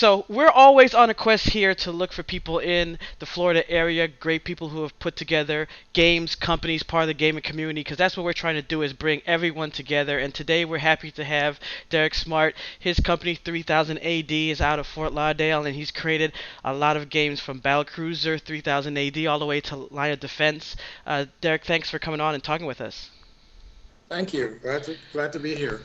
So we're always on a quest here to look for people in the Florida area, great people who have put together games, companies, part of the gaming community, because that's what we're trying to do is bring everyone together. And today we're happy to have Derek Smart. His company 3000 AD is out of Fort Lauderdale, and he's created a lot of games from Battlecruiser 3000 AD all the way to Line of Defense. Derek, thanks for coming on and talking with us. Thank you. Glad to be here.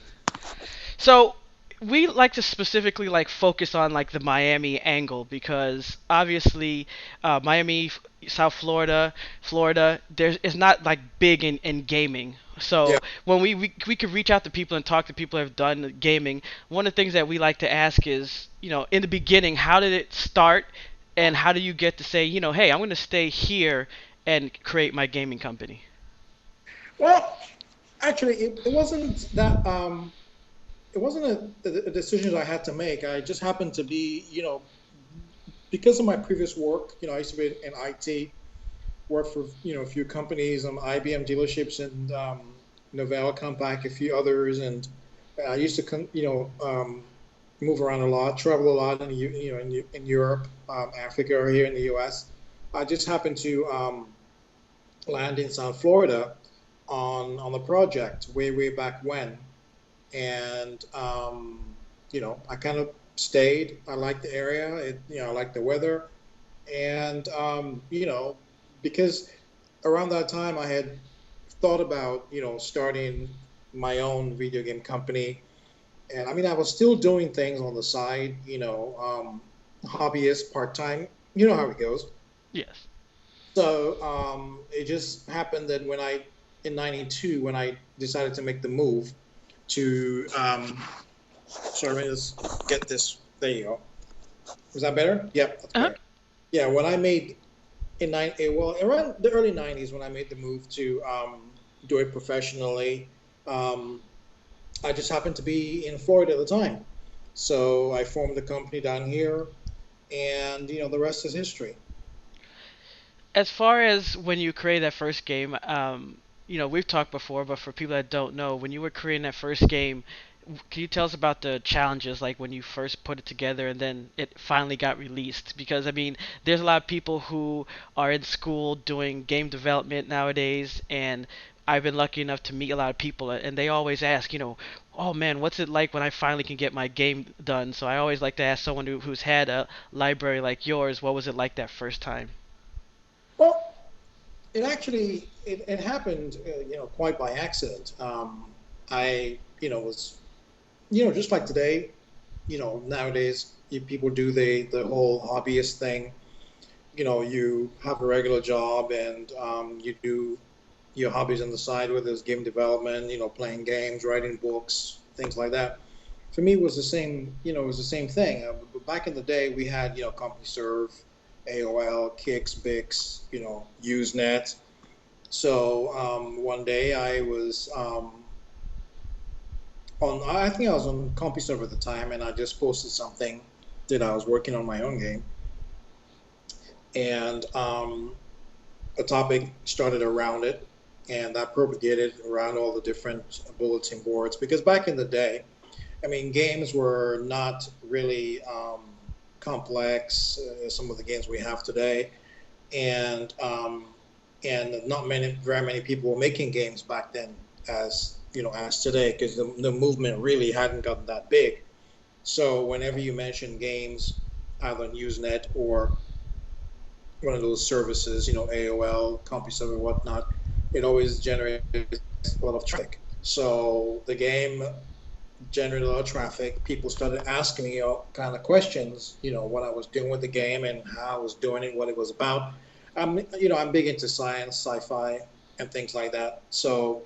So we like to specifically like focus on like the Miami angle because obviously Miami, South Florida, Florida, there's it's not like big in gaming. Yeah. So when we could reach out to people and talk to people who have done gaming, one of the things that we like to ask is, in the beginning, how did it start, and how do you get to say, hey, I'm going to stay here and create my gaming company? Well, actually, it wasn't that it wasn't a decision I had to make. I just happened to be, because of my previous work. I used to be in IT, worked for a few companies, IBM dealerships, and Novell Compaq, a few others, and I used to move around a lot, travel a lot in Europe, Africa, or here in the U.S. I just happened to land in South Florida on the project way back when, and I kind of stayed. I liked the area. I liked the weather, and because around that time I had thought about starting my own video game company, and I mean I was still doing things on the side, hobbyist, part time. You know how it goes. Yes. So it just happened that in '92, when I decided to make the move to, sorry, let me just get this. There you go. Is that better? Yep, that's Uh-huh. better. Yeah, when I made well, around the early '90s, when I made the move to do it professionally, um, I just happened to be in Florida at the time. So I formed the company down here, and the rest is history. As far as when you created that first game, we've talked before, but for people that don't know, when you were creating that first game, can you tell us about the challenges, like when you first put it together and then it finally got released? Because I mean, there's a lot of people who are in school doing game development nowadays, and I've been lucky enough to meet a lot of people, and they always ask, oh man, what's it like when I finally can get my game done? So I always like to ask someone who's had a library like yours, what was it like that first time? Well, it happened, quite by accident. I, was, just like today, nowadays people do the whole hobbyist thing. You have a regular job, and you do your hobbies on the side, whether it's game development, playing games, writing books, things like that. For me, it was the same. It was the same thing. But back in the day, we had CompuServe, AOL, Kix, Bix, Usenet. So one day I was I think I was on CompuServe at the time, and I just posted something that I was working on my own game, and a topic started around it, and that propagated around all the different bulletin boards. Because back in the day, I mean, games were not really complex. Some of the games we have today, and not very many people were making games back then as as today, because the movement really hadn't gotten that big. So whenever you mention games, either on Usenet or one of those services, AOL, CompuServe, and whatnot, it always generates a lot of traffic. So the game generated a lot of traffic. People started asking me all kind of questions, what I was doing with the game and how I was doing it, what it was about. I'm big into science, sci-fi, and things like that. So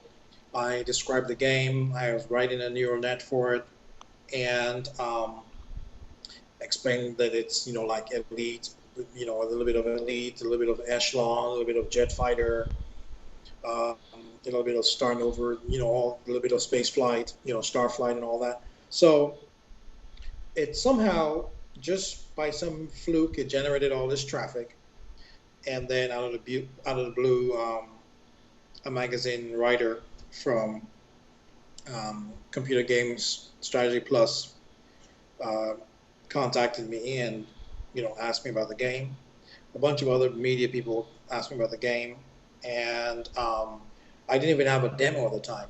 I described the game. I was writing a neural net for it, and explaining that it's like elite, a little bit of elite, a little bit of echelon, a little bit of jet fighter, a little bit of Star Nova, a little bit of space flight, star flight and all that. So it somehow, just by some fluke, it generated all this traffic, and then out of the blue, a magazine writer from Computer Games Strategy Plus uh, contacted me and asked me about the game. A bunch of other media people asked me about the game, and I didn't even have a demo at the time.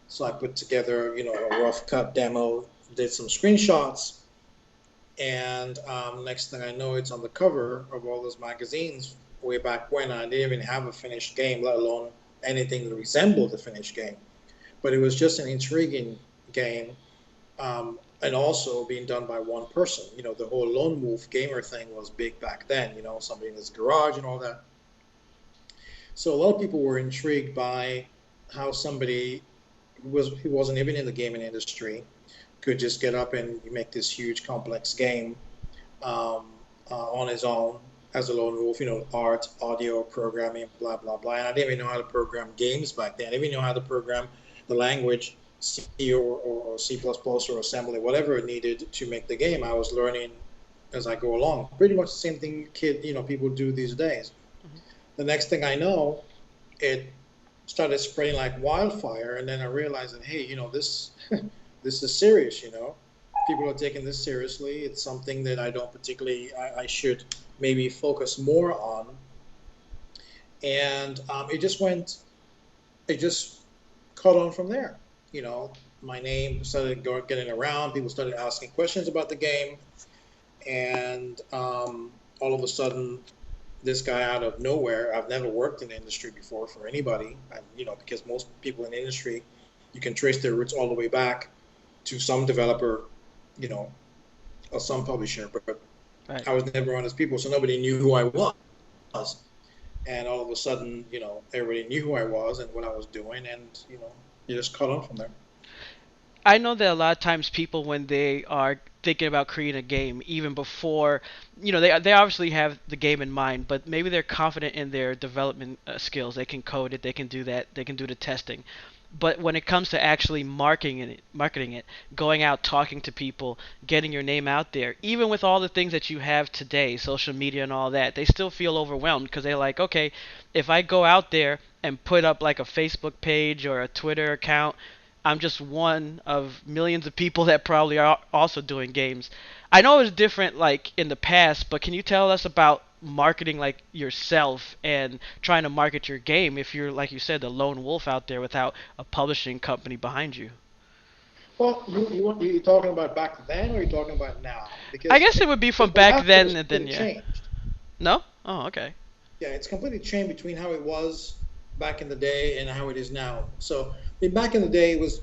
So I put together a rough cut demo, did some screenshots, and next thing I know, it's on the cover of all those magazines way back when. I didn't even have a finished game, let alone anything that resembled a finished game. But it was just an intriguing game, and also being done by one person. The whole lone wolf gamer thing was big back then. Somebody in his garage and all that. So a lot of people were intrigued by how somebody who wasn't even in the gaming industry could just get up and make this huge complex game on his own as a lone wolf. Art, audio, programming, blah blah blah. And I didn't even know how to program games back then. I didn't even know how to program the language C or C++ or assembly, whatever it needed to make the game. I was learning as I go along. Pretty much the same thing people do these days. Mhm. The next thing I know, it started spreading like wildfire, and then I realized that, hey, this this is serious. People are taking this seriously. It's something that I don't particularly I should maybe focus more on. And it just caught on from there. My name started getting around. People started asking questions about the game, and all of a sudden, this guy out of nowhere. I've never worked in the industry before for anybody, and because most people in the industry, you can trace their roots all the way back to some developer, you know, or some publisher. But Right. I was never one of those people, so nobody knew who I was. And all of a sudden, everybody knew who I was and what I was doing, and you just caught on from there. I know that a lot of times people, when they are thinking about creating a game, even before, they obviously have the game in mind, but maybe they're confident in their development skills. They can code it, they can do that, they can do the testing. But when it comes to actually marketing it, going out, talking to people, getting your name out there, even with all the things that you have today, social media and all that, they still feel overwhelmed because they're like, okay, if I go out there and put up like a Facebook page or a Twitter account, I'm just one of millions of people that probably are also doing games. I know it's different like in the past, but can you tell us about marketing like yourself and trying to market your game if you're, like you said, the lone wolf out there without a publishing company behind you? Well, you talking about back then, or are you talking about now? I Because guess it would be from what back happened is then and then completely yeah. changed. No? Oh, okay. Yeah, it's completely changed between how it was back in the day and how it is now. So, I mean, back in the day, it was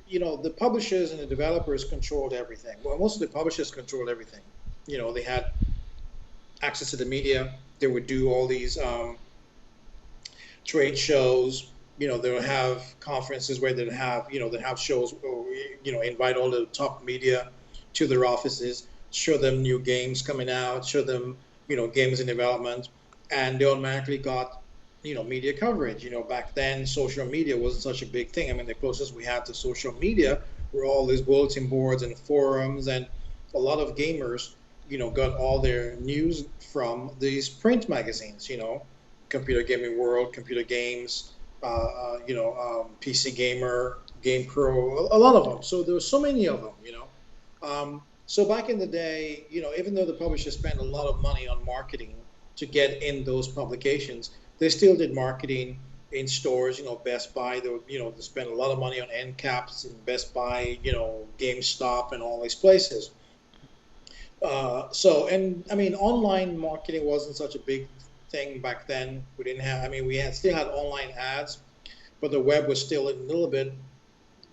the publishers and the developers controlled everything. Well, most of the publishers controlled everything. They had access to the media. They would do all these trade shows. They'll have conferences where they have shows. Or, invite all the top media to their offices, show them new games coming out, show them games in development, and they automatically got media coverage. Back then social media wasn't such a big thing. I mean, the closest we had to social media were all these bulletin boards and forums, and a lot of gamers got all their news from these print magazines. Computer Gaming World, Computer Games, PC Gamer, Game Pro, a lot of them. So there were so many of them. So back in the day, even though the publisher spent a lot of money on marketing to get in those publications, they still did marketing in stores. Best Buy, they spent a lot of money on end caps in Best Buy, GameStop, and all these places. And I mean, online marketing wasn't such a big thing back then. We didn't have, I mean, we had still had online ads, but the web was still a little bit,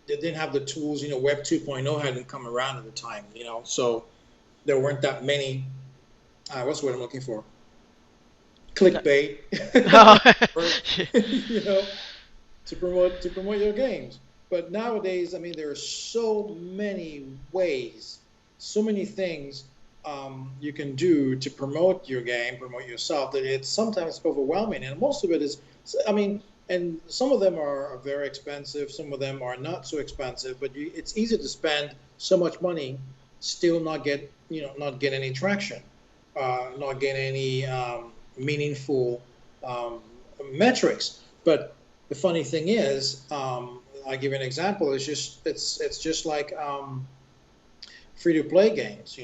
they didn't have the tools. Web 2.0 hadn't come around at the time, so there weren't that many, what's the word I'm looking for? Clickbait, Oh. or, to promote your games. But nowadays, I mean, there are so many ways, so many things you can do to promote your game, promote yourself, that it's sometimes overwhelming. And most of it is, I mean, and some of them are very expensive, some of them are not so expensive. But it's easy to spend so much money, still not get any traction, not get any meaningful um, metrics. But the funny thing is, I give you an example. It's just like free to play games.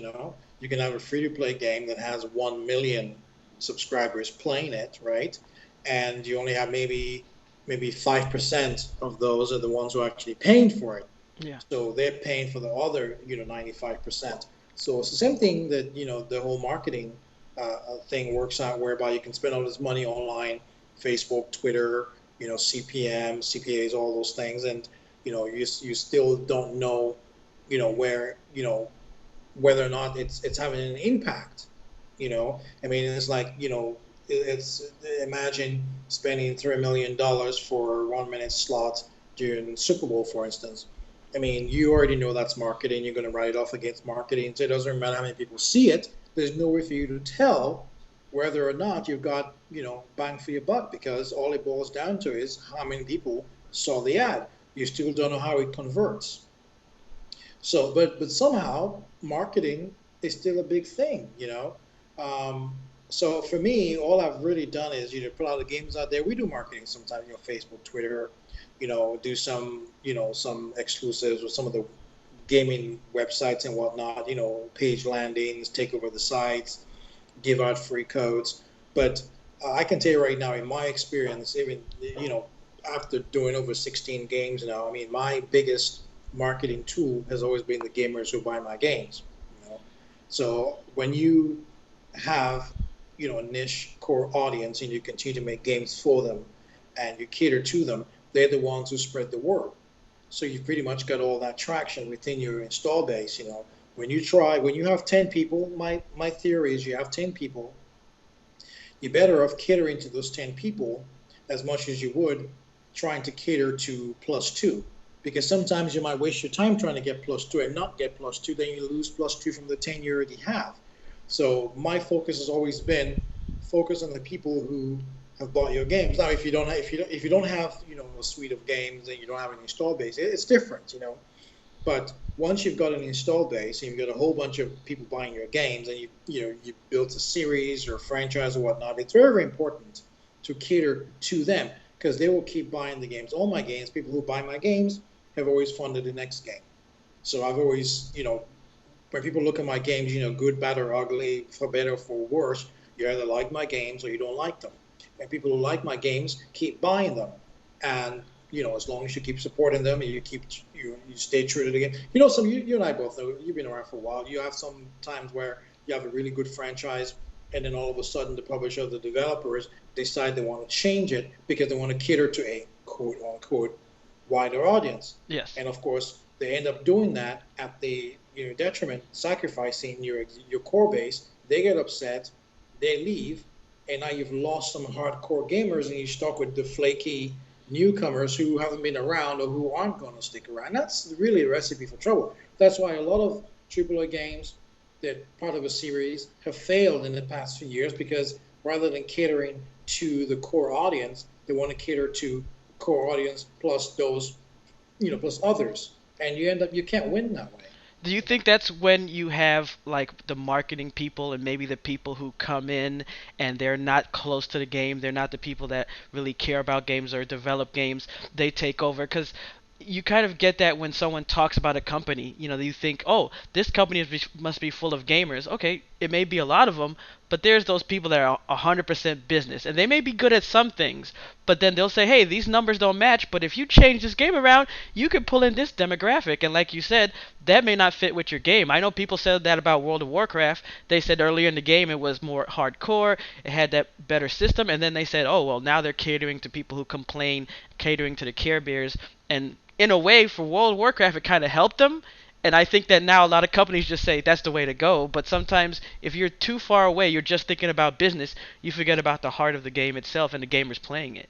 You can have a free to play game that has 1 million subscribers playing it, right? And you only have maybe 5% of those are the ones who are actually paying for it. Yeah. So they're paying for the other, 95%. So it's the same thing that, the whole marketing thing works out, whereby you can spend all this money online, Facebook, Twitter, CPM, CPAs, all those things, and you still don't know, where, whether or not it's having an impact. I mean, it's like, it's imagine spending $3 million for a 1 minute slot during Super Bowl, for instance. I mean, you already know that's marketing. You're going to write it off against marketing. So it doesn't matter how many people see it. There's no way for you to tell whether or not you've got, bang for your buck, because all it boils down to is how many people saw the ad. You still don't know how it converts. So, but somehow marketing is still a big thing. So for me, all I've really done is put all the games out there. We do marketing sometimes, Facebook, Twitter, do some exclusives with some of the gaming websites and whatnot. Page landings, take over the sites, give out free codes. But I can tell you right now, in my experience, even after doing over 16 games now, I mean, my biggest marketing tool has always been the gamers who buy my games. You know, so when you have a niche core audience and you continue to make games for them and you cater to them, they're the ones who spread the word. So you've pretty much got all that traction within your install base. When you have 10 people, my theory is you have 10 people, you're better off catering to those 10 people as much as you would trying to cater to plus two. Because sometimes you might waste your time trying to get plus two and not get plus two, then you lose plus two from the 10 you already have. So my focus has always been focus on the people who have bought your games. Now, if you don't have a suite of games and you don't have an install base, it's different. But once you've got an install base and you've got a whole bunch of people buying your games, and you built a series or a franchise or whatnot, it's very, very important to cater to them, because they will keep buying the games. All my games, people who buy my games have always funded the next game. So I've always, when people look at my games, good, bad, or ugly, for better or for worse, you either like my games or you don't like them. And people who like my games keep buying them. And as long as you keep supporting them and you stay true to the game. You and I both know, you've been around for a while. You have some times where you have a really good franchise, and then all of a sudden the publisher, the developers decide they want to change it because they want to cater to a quote unquote wider audience. Yes. And of course, they end up doing that at the detriment, sacrificing your core base. They get upset, they leave, and now you've lost some hardcore gamers, and you're stuck with the flaky newcomers who haven't been around or who aren't going to stick around. That's really a recipe for trouble. That's why a lot of AAA games that part of a series have failed in the past few years, because rather than catering to the core audience, they want to cater to core audience plus those, plus others, and you can't win that way. Do you think that's when you have like the marketing people and maybe the people who come in and they're not close to the game, they're not the people that really care about games or develop games, they take over? Because you kind of get that when someone talks about a company, you think, oh, this company must be full of gamers. Okay, it may be a lot of them, but there's those people that are 100% business, and they may be good at some things, but then they'll say, hey, these numbers don't match, but if you change this game around, you could pull in this demographic, and like you said, that may not fit with your game. I know people said that about World of Warcraft. They said earlier in the game it was more hardcore, it had that better system, and then they said, oh, well, now they're catering to people who complain, catering to the Care Bears, and in a way, for World of Warcraft, it kind of helped them. And I think that now a lot of companies just say that's the way to go. But sometimes, if you're too far away, you're just thinking about business, you forget about the heart of the game itself and the gamers playing it.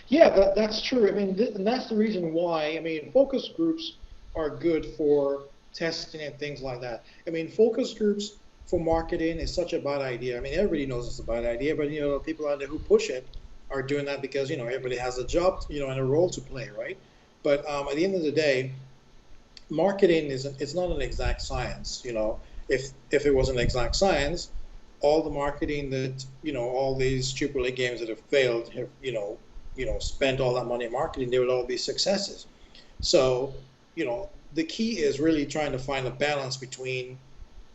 Yeah, that's true. I mean, and that's the reason why. I mean, focus groups are good for testing and things like that. I mean, focus groups for marketing is such a bad idea. I mean, everybody knows it's a bad idea, but people out there who push it are doing that because everybody has a job, and a role to play, right? But at the end of the day, marketing is it's not an exact science. If it was an exact science, all the marketing that all these AAA games that have failed have spent all that money in marketing, they would all be successes. So the key is really trying to find a balance between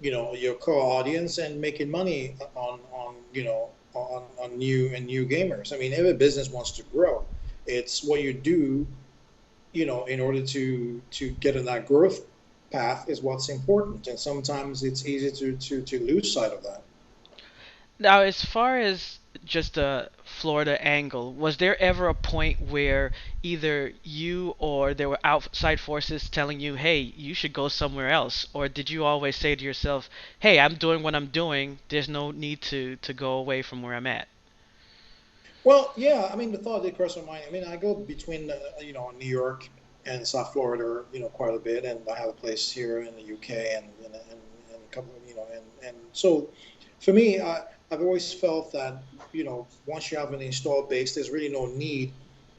your core audience and making money on on new gamers. I mean, every business wants to grow. It's what you do, in order to get on that growth path is what's important. And sometimes it's easy to lose sight of that. Now, as far as just the Florida angle, was there ever a point where either you or there were outside forces telling you, hey, you should go somewhere else? Or did you always say to yourself, hey, I'm doing what I'm doing, there's no need to go away from where I'm at? Well, yeah, I mean, the thought did cross my mind. I mean, I go between, New York and South Florida, quite a bit, and I have a place here in the UK and a couple, and so for me, I've always felt that, once you have an installed base, there's really no need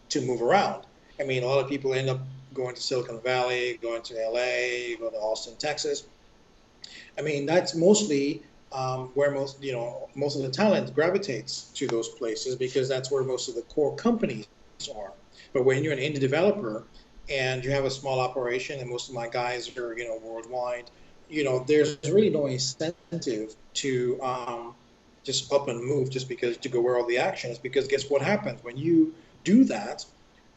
to move around. I mean, a lot of people end up going to Silicon Valley, going to LA, go to Austin, Texas. I mean, that's mostly where most of the talent gravitates to those places because that's where most of the core companies are. But when you're an indie developer and you have a small operation, and most of my guys are worldwide, there's really no incentive to just up and move just because to go where all the action is. Because guess what happens when you do that?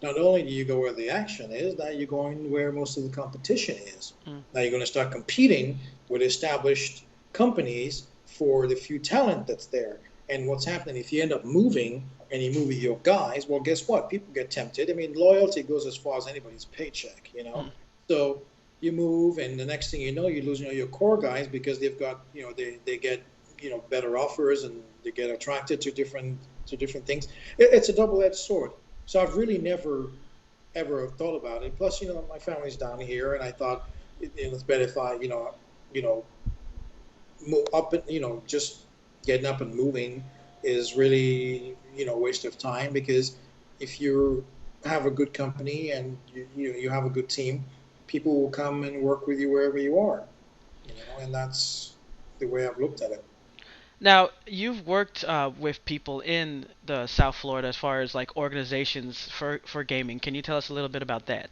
Not only do you go where the action is, now you're going where most of the competition is. Mm, Now you're going to start competing with established companies for the few talent that's there. And what's happening if you end up moving and you move with your guys? Well, guess what? People get tempted. I mean, loyalty goes as far as anybody's paycheck, mm. So you move, and the next thing you know, you're losing all your core guys because they've got, they get, better offers, and they get attracted to different things. It's a double-edged sword. So I've really never ever thought about it. Plus, my family's down here, and I thought it's better if I, you know, move up and just getting up and moving is really a waste of time because if you have a good company and you have a good team, people will come and work with you wherever you are, and that's the way I've looked at it. Now, you've worked with people in the South Florida as far as like organizations for gaming. Can you tell us a little bit about that?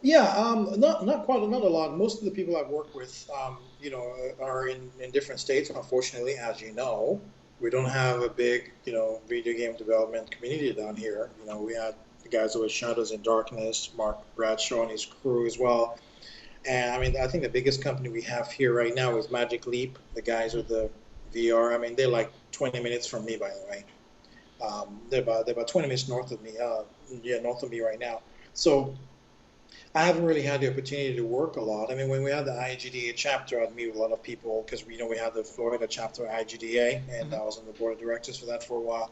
Yeah, not a lot. Most of the people I've worked with, are in different states. Unfortunately, as you know, we don't have a big, video game development community down here. We had the guys over at Shadows in Darkness, Mark Bradshaw and his crew as well. And I mean, I think the biggest company we have here right now is Magic Leap, the guys Mhm. with the VR. I mean, they're like 20 minutes from me, by the way. They're about 20 minutes north of me. Yeah, north of me right now. So I haven't really had the opportunity to work a lot. I mean, when we had the IGDA chapter, I'd meet with a lot of people because we had the Florida chapter of IGDA, and Mhm. I was on the board of directors for that for a while.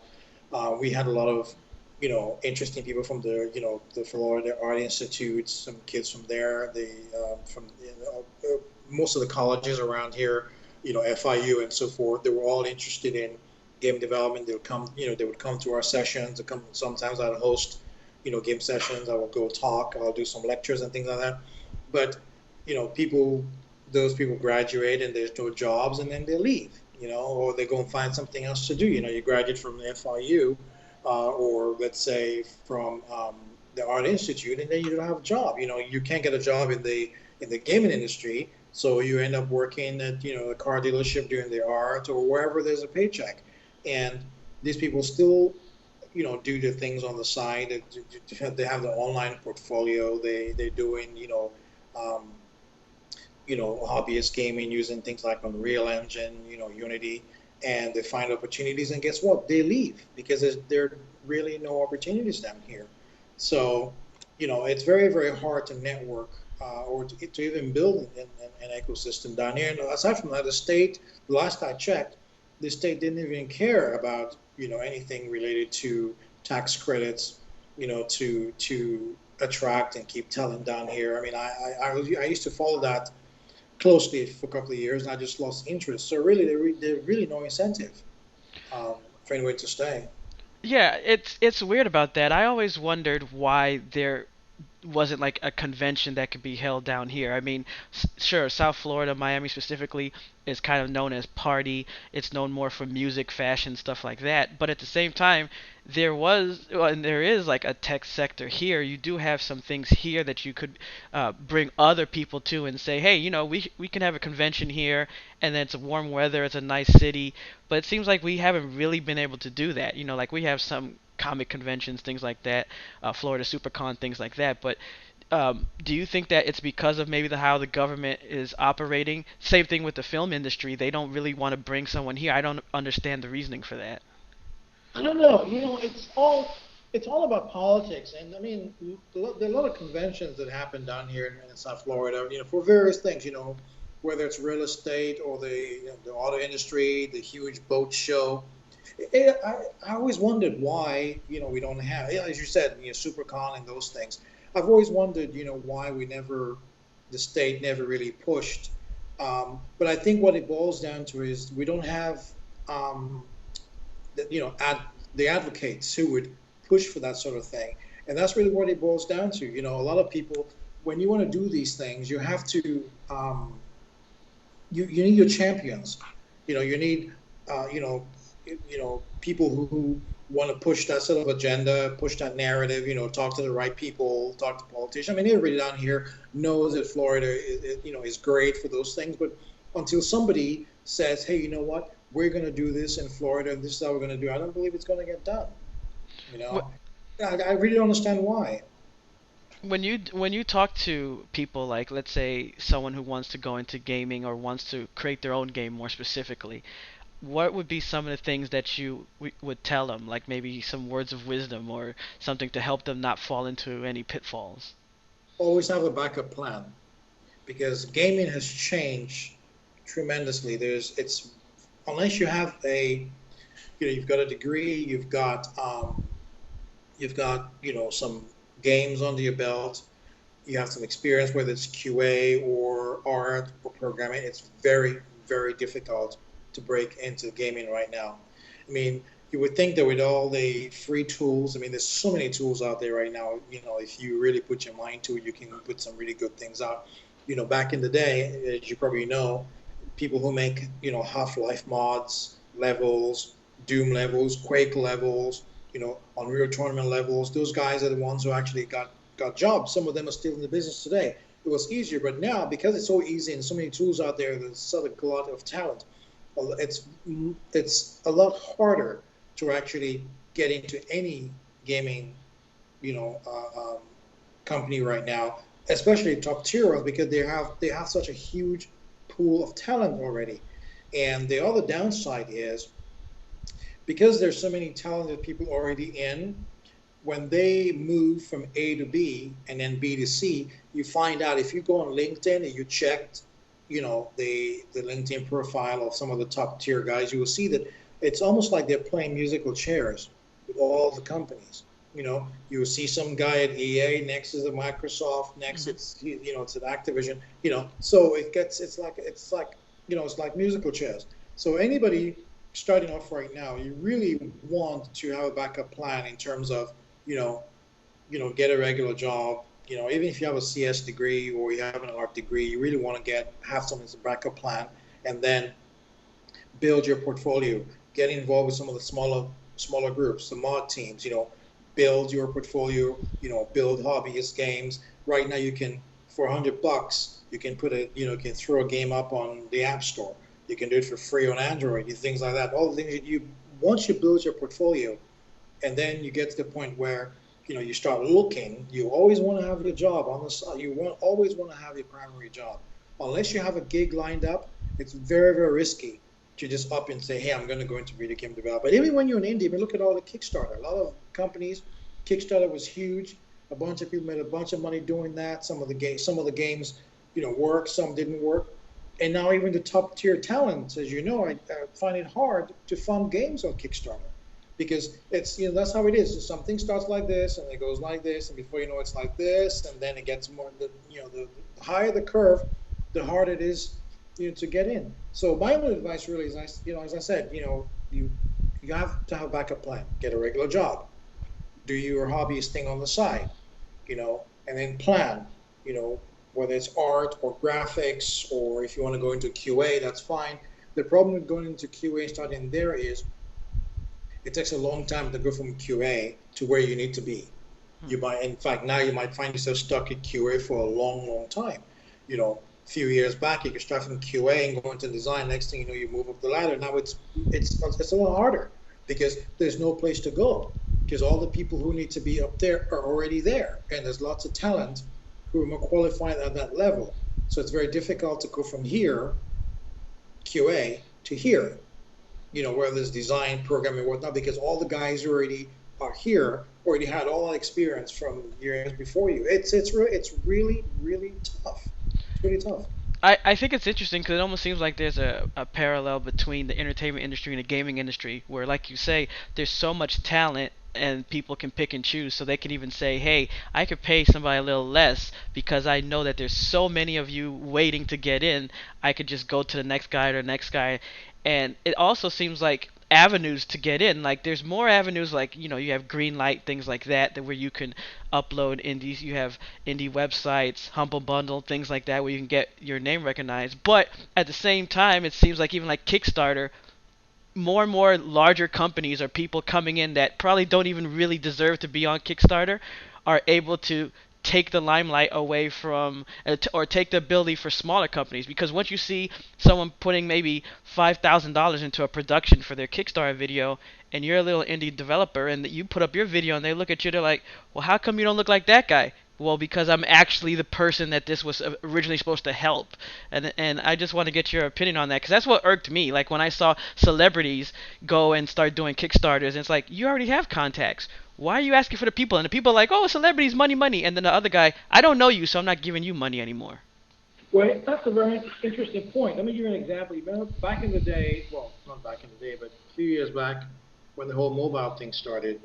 We had a lot of interesting people from the Florida Art Institute, some kids from there, from most of the colleges around here, FIU and so forth. They were all interested in game development. They would come to our sessions. They come sometimes. I'd host game sessions. I will go talk. I'll do some lectures and things like that. But those people graduate and there's no jobs, and then they leave. Or they go and find something else to do. You graduate from the FIU, or let's say from the Art Institute, and then you don't have a job. You can't get a job in the gaming industry, so you end up working at a car dealership doing the art or wherever there's a paycheck. And these people still do the things on the side. They have the online portfolio. They're doing um, hobbyist gaming using things like Unreal Engine, Unity, and they find opportunities. And guess what? They leave because there are really no opportunities down here. So, it's very, very hard to network or to even build an ecosystem down here. And aside from that, the last I checked, the state didn't even care about anything related to tax credits, to attract and keep talent down here. I mean, I used to follow that closely for a couple of years, and I just lost interest. So really, there's really no incentive for anyone to stay. Yeah, it's weird about that. I always wondered wasn't like a convention that could be held down here. I mean, sure, South Florida, Miami specifically, is kind of known as party. It's known more for music, fashion, stuff like that. But at the same time, there was well, and there is like a tech sector here. You do have some things here that you could bring other people to and say, hey, we can have a convention here, and then it's warm weather, it's a nice city. But it seems like we haven't really been able to do that. Like we have some comic conventions, things like that, Florida SuperCon, things like that. But do you think that it's because of maybe how the government is operating? Same thing with the film industry. They don't really want to bring someone here. I don't understand the reasoning for that. I don't know. It's all about politics, and I mean, there are a lot of conventions that happen down here in South Florida. For various things. Whether it's real estate or the auto industry, the huge boat show. I always wondered why we don't have, yeah, as you said, SuperCon and those things. I've always wondered why the state never really pushed. But I think what it boils down to is we don't have um, the advocates who would push for that sort of thing. And that's really what it boils down to. A lot of people, when you want to do these things, you have to, you need your champions. You need, uh, you know, people who want to push that sort of agenda, push that narrative. Talk to the right people, talk to politicians. I mean, everybody down here knows that Florida, is great for those things. But until somebody says, "Hey, you know what? We're going to do this in Florida, and this is how we're going to do it," I don't believe it's going to get done. You know, I really don't understand why. When you talk to people like, let's say, someone who wants to go into gaming or wants to create their own game more specifically, what would be some of the things that you would tell them, like maybe some words of wisdom or something to help them not fall into any pitfalls? Always have a backup plan because gaming has changed tremendously. It's unless you have you've got a degree, you've got some games under your belt, you have some experience, whether it's QA or art or programming. It's very, very difficult to break into gaming right now. I mean, you would think that with all the free tools, I mean, there's so many tools out there right now. If you really put your mind to it, you can put some really good things out. Back in the day, as you probably know, people who make, Half-Life mods, levels, Doom levels, Quake levels, Unreal Tournament levels, those guys are the ones who actually got jobs. Some of them are still in the business today. It was easier, but now because it's so easy and so many tools out there, there's such a glut of talent. It's it's a lot harder to actually get into any gaming, you know, company right now, especially top tier ones, because they have such a huge pool of talent already. And the other downside is because there's so many talented people already in, when they move from A to B and then B to C, you find out if you go on LinkedIn and you checked, the LinkedIn profile of some of the top tier guys, you will see that it's almost like they're playing musical chairs with all the companies. You will see some guy at EA, next is a Microsoft, next Hmm. it's an Activision. So it's like musical chairs. So anybody starting off right now, you really want to have a backup plan in terms of you know, get a regular job. Even if you have a CS degree or you have an art degree, you really want to have something as a backup plan, and then build your portfolio. Get involved with some of the smaller groups, the mod teams. Build your portfolio. Build hobbyist games. Right now, you can for $100, you can you can throw a game up on the App Store. You can do it for free on Android. Things like that. All the things that you once you build your portfolio, and then you get to the point where you start looking. You always want to have your job on the side. Always want to have your primary job. Unless you have a gig lined up, it's very, very risky to just up and say, "Hey, I'm going to go into video game development." Even when you're in indie, I mean, look at all the Kickstarter. A lot of companies, Kickstarter was huge. A bunch of people made a bunch of money doing that. Some of the games, worked. Some didn't work. And now even the top tier talents, as you know, I find it hard to fund games on Kickstarter because it's that's how it is. So something starts like this and it goes like this, and before you know it's like this, and then it gets more. The higher the curve, the harder it is to get in. So my only advice really is, as I said, you have to have a backup plan. Get a regular job. Do your hobbyist thing on the side. and then plan, you know, whether it's art or graphics, or if you want to go into QA, that's fine. The problem with going into QA starting there is it takes a long time to go from QA to where you need to be. Hmm. You might, in fact, now you might find yourself stuck at QA for a long, long time. You know, a few years back, you could start from QA and go into design. Next thing you know, you move up the ladder. Now it's a lot harder because there's no place to go because all the people who need to be up there are already there, and there's lots of talent who are more qualified at that level. So it's very difficult to go from here, QA, to here, where there's design, programming, whatnot, because all the guys who already are here already had all that experience from years before you. It's really really tough. It's really tough. I think it's interesting because it almost seems like there's a parallel between the entertainment industry and the gaming industry, where, like you say, there's so much talent and people can pick and choose. So they can even say, hey, I could pay somebody a little less because I know that there's so many of you waiting to get in. I could just go to the next guy or the next guy. And it also seems like avenues to get in, like there's more avenues, like you have green light, things like that where you can upload indies. You have indie websites, Humble Bundle, things like that, where you can get your name recognized. But at the same time, it seems like even like Kickstarter, more and more larger companies or people coming in that probably don't even really deserve to be on Kickstarter are able to take the limelight away from or take the ability for smaller companies, because once you see someone putting maybe $5,000 into a production for their Kickstarter video, and you're a little indie developer and you put up your video and they look at you, they're like, well, how come you don't look like that guy? Well, because I'm actually the person that this was originally supposed to help. And I just want to get your opinion on that, because that's what irked me. Like when I saw celebrities go and start doing Kickstarters, and it's like, you already have contacts. Why are you asking for the people? And the people are like, oh, celebrities, money, money. And then the other guy, I don't know you, so I'm not giving you money anymore. Well, that's a very interesting point. Let me give you an example. You remember back in the day, well, not back in the day, but a few years back when the whole mobile thing started,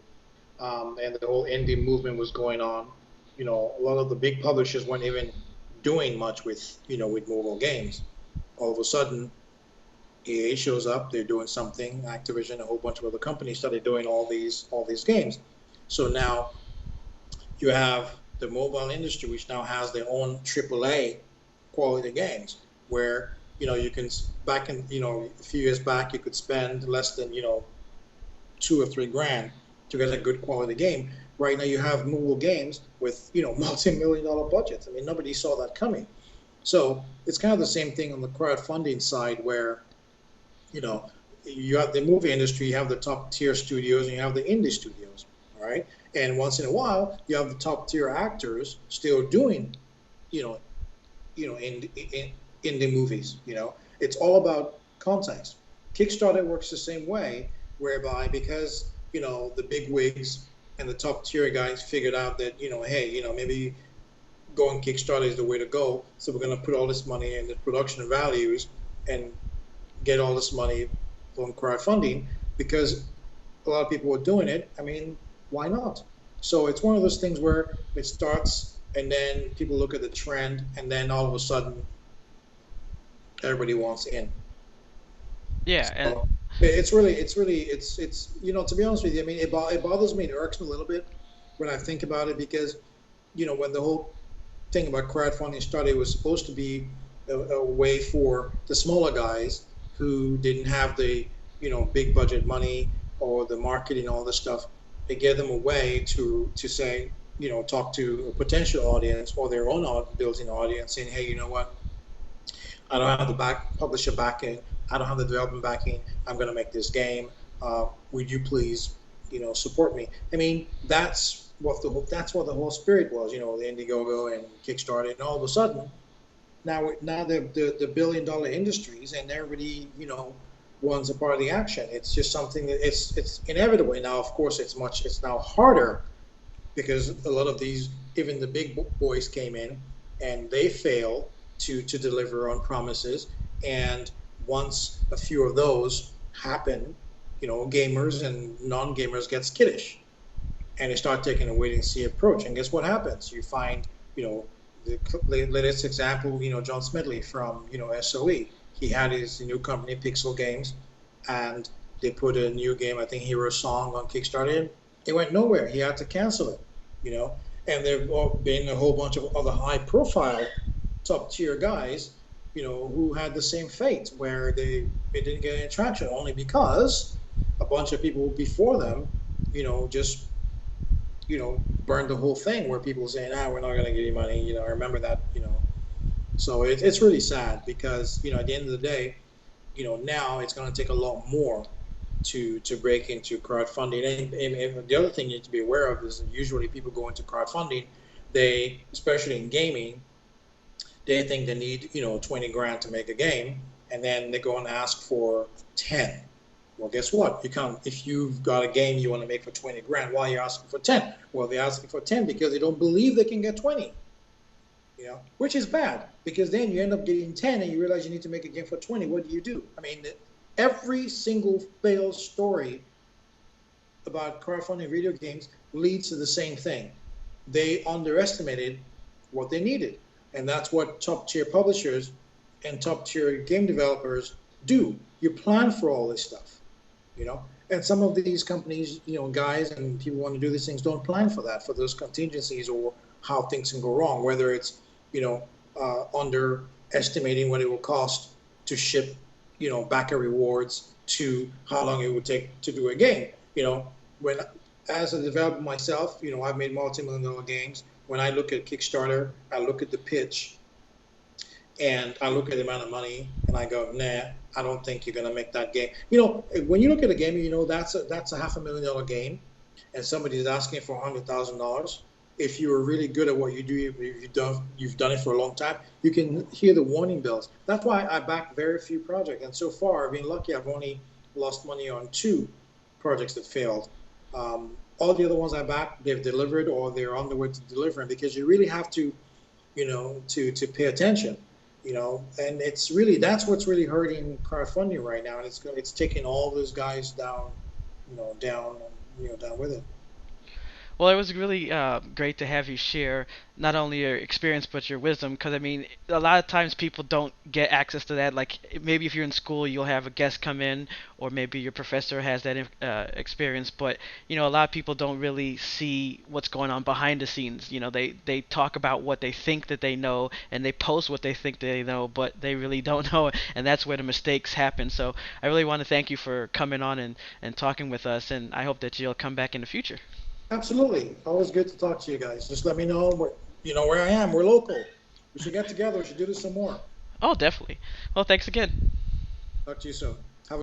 and the whole indie movement was going on. A lot of the big publishers weren't even doing much with mobile games. All of a sudden, EA shows up. They're doing something. Activision, a whole bunch of other companies started doing all these games. So now you have the mobile industry, which now has their own AAA quality games, where you can back in a few years back you could spend less than 2 or 3 grand to get a good quality game. Right now you have mobile games with multi-million-dollar budgets. I mean, nobody saw that coming. So it's kind of the same thing on the crowdfunding side, where you know you have the movie industry, you have the top tier studios, and you have the indie studios. All right, and once in a while you have the top tier actors still doing you know in the movies. It's all about context. Kickstarter works the same way, whereby because the big wigs and the top tier guys figured out that hey, maybe going Kickstarter is the way to go. So we're going to put all this money in the production values and get all this money from crowdfunding because a lot of people were doing it. I mean, why not? So it's one of those things where it starts and then people look at the trend and then all of a sudden everybody wants in. Yeah, and So it's to be honest with you, I mean, it bothers me, it irks me a little bit when I think about it because, when the whole thing about crowdfunding started, it was supposed to be a way for the smaller guys who didn't have the, big budget money or the marketing, all this stuff. It gave them a way to say, talk to a potential audience or their own built-in audience saying, hey, you know what? I don't have the publisher backing. I don't have the development backing. I'm going to make this game. Would you please, support me? I mean, that's what the whole spirit was. The Indiegogo and Kickstarter, and all of a sudden, now the billion-dollar industries, and everybody, wants a part of the action. It's just something that it's inevitable. Now, of course, it's now harder because a lot of these, even the big boys came in and they fail to deliver on promises. And once a few of those happen, gamers and non-gamers get skittish and they start taking a wait and see approach. And guess what happens? You find, you know, the latest example, John Smedley from, SOE. He had his new company, Pixel Games, and they put a new game, I think Hero Song, on Kickstarter. It went nowhere. He had to cancel it, you know. And there have been a whole bunch of other high profile top tier guys, who had the same fate where they didn't get any traction only because a bunch of people before them, just burned the whole thing where people saying, we're not going to give you money. I remember that. So it's really sad because at the end of the day, now it's going to take a lot more to break into crowdfunding. And the other thing you need to be aware of is that usually people go into crowdfunding, they, especially in gaming, they think they need 20 grand to make a game, and then they go and ask for 10. Well, guess what? You can't. If you've got a game you want to make for 20 grand, why are you asking for 10? Well, they're asking for 10 because they don't believe they can get 20. Which is bad because then you end up getting 10 and you realize you need to make a game for 20. What do? I mean, every single failed story about crowdfunding video games leads to the same thing. They underestimated what they needed. And that's what top tier publishers and top tier game developers do. You plan for all this stuff, you know. And some of these companies, guys and people want to do these things don't plan for that, for those contingencies or how things can go wrong, whether it's, underestimating what it will cost to ship, backer rewards to how long it would take to do a game. When as a developer myself, I've made multi-million dollar games. When I look at Kickstarter, I look at the pitch and I look at the amount of money and I go, nah, I don't think you're gonna make that game. When you look at a game, that's a $500,000 game, and somebody's asking for $100,000. If you're really good at what you do, if you've done it for a long time, you can hear the warning bells. That's why I back very few projects, and so far I've been lucky. I've only lost money on two projects that failed. All the other ones I backed, they've delivered or they're on the way to delivering because you really have to to pay attention, and that's what's really hurting crowdfunding right now, and it's taking all those guys down, down, down with it. Well, it was really great to have you share not only your experience but your wisdom, because I mean, a lot of times people don't get access to that. Like maybe if you're in school, you'll have a guest come in, or maybe your professor has that experience. But a lot of people don't really see what's going on behind the scenes. They talk about what they think that they know, and they post what they think they know, but they really don't know, and that's where the mistakes happen. So I really want to thank you for coming on and talking with us, and I hope that you'll come back in the future. Absolutely, always good to talk to you guys. Just let me know where I am. We're local. We should get together. We should do this some more. Oh, definitely. Well, thanks again. Talk to you soon.